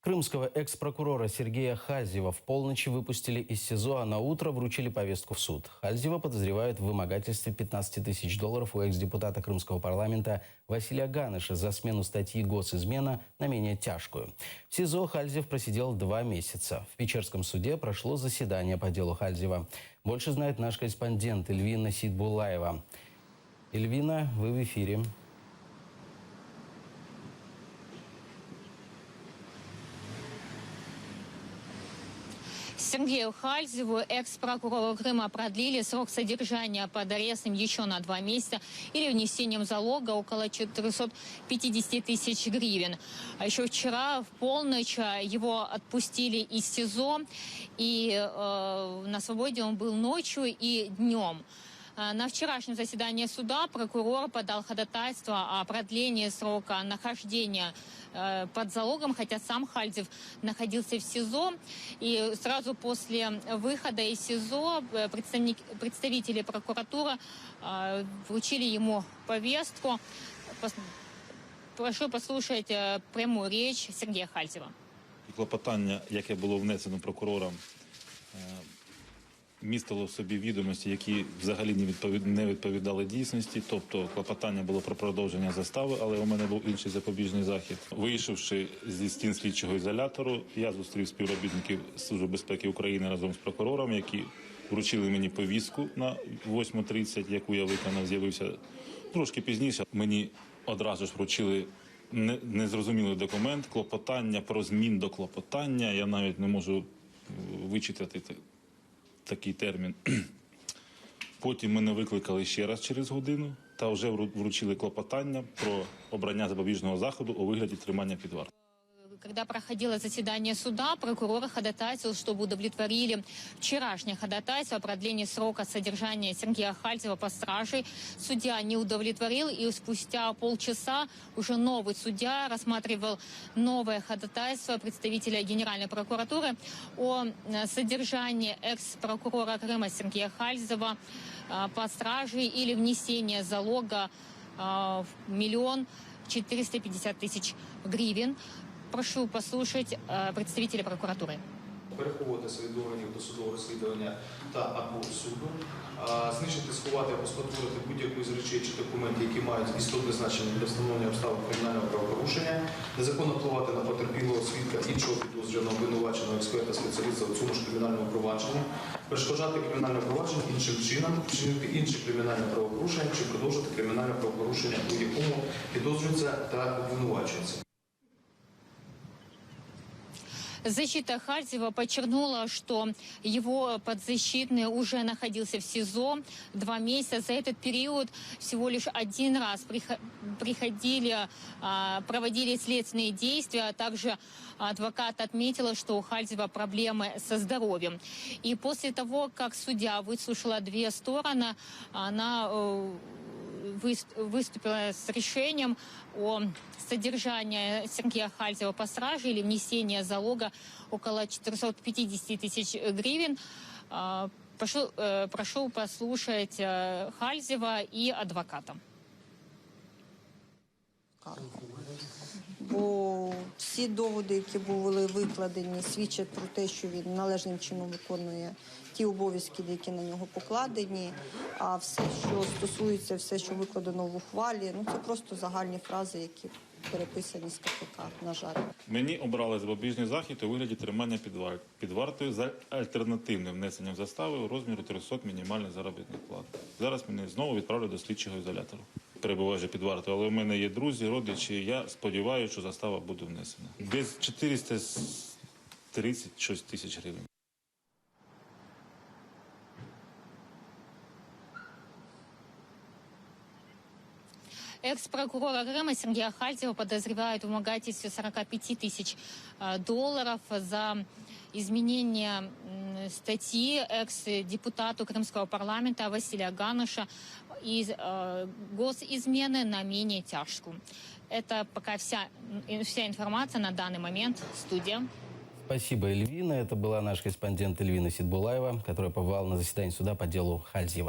Крымского экс-прокурора Сергея Хальзева в полночь выпустили из СИЗО, а на утро вручили повестку в суд. Хальзева подозревают в вымогательстве 15 тысяч долларов у экс-депутата Крымского парламента Василия Ганыша за смену статьи «Госизмена» на менее тяжкую. В СИЗО Хальзев просидел 2 месяца. В Печерском суде прошло заседание по делу Хальзева. Больше знает наш корреспондент Эльвина Сидбулаева. Эльвина, вы в эфире. Сергею Хальзеву, экс-прокурору Крыма, продлили срок содержания под арестом еще на 2 месяца или внесением залога около 450 тысяч гривен. А еще вчера в полночь его отпустили из СИЗО, и на свободе он был ночью и днем. На вчерашнем заседании суда прокурор подал ходатайство о продлении срока нахождения под залогом, хотя сам Хальзев находился в СИЗО. И сразу после выхода из СИЗО представители прокуратуры вручили ему повестку. Прошу послушать прямую речь Сергея Хальзева. Клопотання, яке було внесено прокурором, містило в собі відомості, які взагалі не відповідали дійсності. Тобто клопотання було про продовження застави, але у мене був інший запобіжний захід. Вийшовши зі стін слідчого ізолятора, я зустрів співробітників Служби безпеки України разом з прокурором, які вручили мені повістку на 8:30, яку я виконав, з'явився трошки пізніше. Мені одразу ж вручили незрозумілий документ, клопотання про змін до клопотання. Я навіть не можу вичитати такий термін. Потім мене викликали ще раз через годину та вже вручили клопотання про обрання запобіжного заходу у вигляді тримання під вартою. Когда проходило заседание суда, прокурор ходатайствовал, чтобы удовлетворили вчерашнее ходатайство о продлении срока содержания Сергея Хальзева под стражей. Судья не удовлетворил, и спустя полчаса уже новый судья рассматривал новое ходатайство представителя Генеральной прокуратуры о содержании экс-прокурора Крыма Сергея Хальзева под стражей или внесение залога в 1 450 000 гривен. Прошу послушать представителя прокуратури. Переховуватися від органів досудового розслідування та або суду, знищити, сховати або спотворити будь-яку з речей чи документів, які мають істотне значення для встановлення обставин кримінального правопорушення, незаконно впливати на потерпілого, свідка, іншого підозрюваного, обвинуваченого, експерта, спеціаліста у цьому ж кримінальному провадженні, перешкоджати кримінальне провадження іншим чином, вчинити інші кримінальне правопорушення чи продовжити кримінальне правопорушення, у якому підозрюється та обвинувачується. Защита Хальзева подчеркнула, что его подзащитный уже находился в СИЗО 2 месяца. За этот период всего лишь 1 раз проводили следственные действия, а также адвокат отметила, что у Хальзева проблемы со здоровьем. И после того, как судья выслушала 2 стороны, она выступила с решением о содержании Сергея Хальзева по страже или внесения залога около 450 000 гривен. Прошу послушать Хальзева и адвоката. Бо всі доводи, які були викладені, свідчать про те, що він належним чином виконує ті обов'язки, які на нього покладені. А все, що стосується, все, що викладено в ухвалі, це просто загальні фрази, які переписані з КПК, на жаль. Мені обрали запобіжний захід у вигляді тримання під вартою за альтернативним внесенням застави у розмірі 300 мінімальних заробітних плат. Зараз мене знову відправлять до слідчого ізолятору. Перебуваю вже під вартою, але у мене є друзі, родичі, я сподіваюся, що застава буде внесена. Десь 436 тисяч гривень. Экс-прокурора Крыма Сергея Хальзева подозревают в вымогательстве 45 тысяч долларов за изменение статьи экс-депутату Крымского парламента Василия Ганыша из госизмены на менее тяжкую. Это пока вся информация на данный момент. Студия. Спасибо, Эльвина. Это была наш корреспондент Эльвина Сидбулаева, которая побывала на заседании суда по делу Хальзева.